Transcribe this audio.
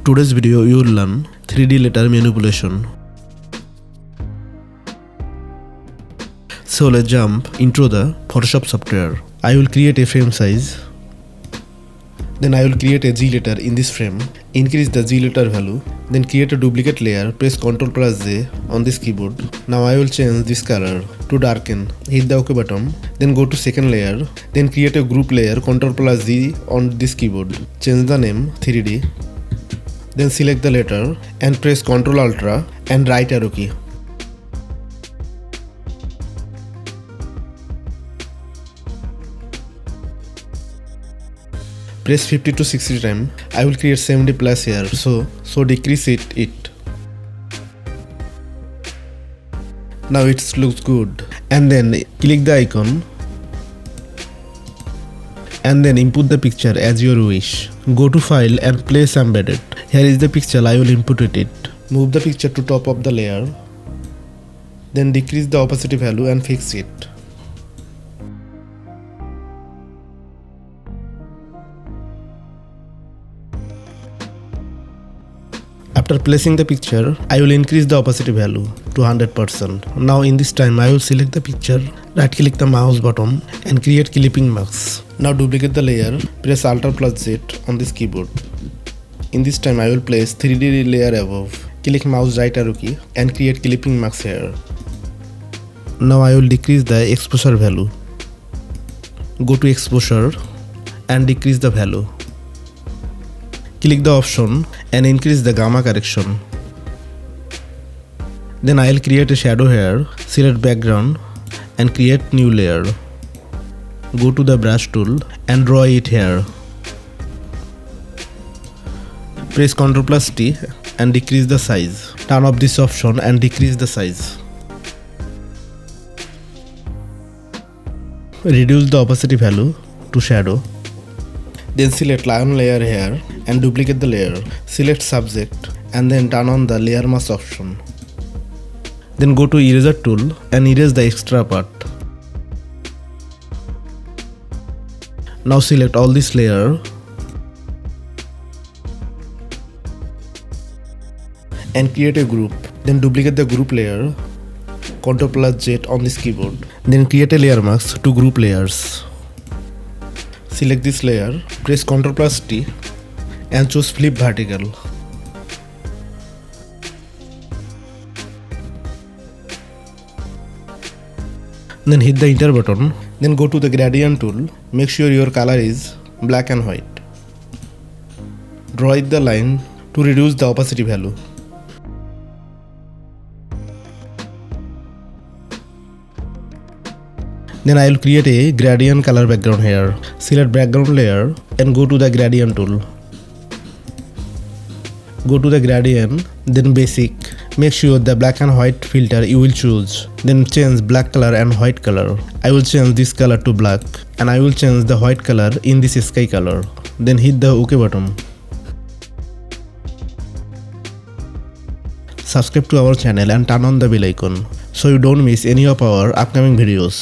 Today's video you will learn 3D letter manipulation. So let's jump into the Photoshop software. I will create a frame size. Then I will create a G letter in this frame. Increase the G letter value. Then create a duplicate layer. Press Ctrl plus J on this keyboard. Now I will change this color to darken. Hit the OK button. Then go to second layer. Then create a group layer. Ctrl plus Z on this keyboard. Change the name 3D. Then select the letter and press Ctrl Alt and right arrow key. Press 50 to 60 times. I will create 70 plus here, so decrease it. Now it looks good. And then click the icon and then input the picture as your wish. Go to file and place embedded. Here is the picture, I will input it. Move the picture to top of the layer. Then decrease the opacity value and fix it. After placing the picture, I will increase the opacity value to 100%. Now in this time I will select the picture, right click the mouse button and create clipping marks. Now duplicate the layer, press Alt plus Z on this keyboard. In this time I will place 3D layer above. Click mouse right arrow key and create clipping marks here. Now I will decrease the exposure value. Go to exposure and decrease the value. Click the option and increase the gamma correction. Then I will create a shadow here. Select background and create new layer. Go to the brush tool and draw it here. Press Ctrl plus T and decrease the size. Turn off this option and decrease the size. Reduce the opacity value to shadow. Then select lion layer here and duplicate the layer. Select subject and then turn on the layer mask option. Then go to eraser tool and erase the extra part. Now select all this layer and create a group. Then duplicate the group layer. Ctrl plus Z on this keyboard. Then create a layer mask to group layers. Select this layer, press Ctrl plus T and choose flip vertical. Then hit the enter button. Then go to the gradient tool. Make sure your color is black and white. Draw the line to reduce the opacity value. Then I will create a gradient color background here. Select background layer and go to the gradient tool. Go to the gradient, then basic. Make sure the black and white filter you will choose. Then change black color and white color. I will change this color to black and I will change the white color in this sky color. Then hit the OK button. Subscribe to our channel and turn on the bell icon so you don't miss any of our upcoming videos.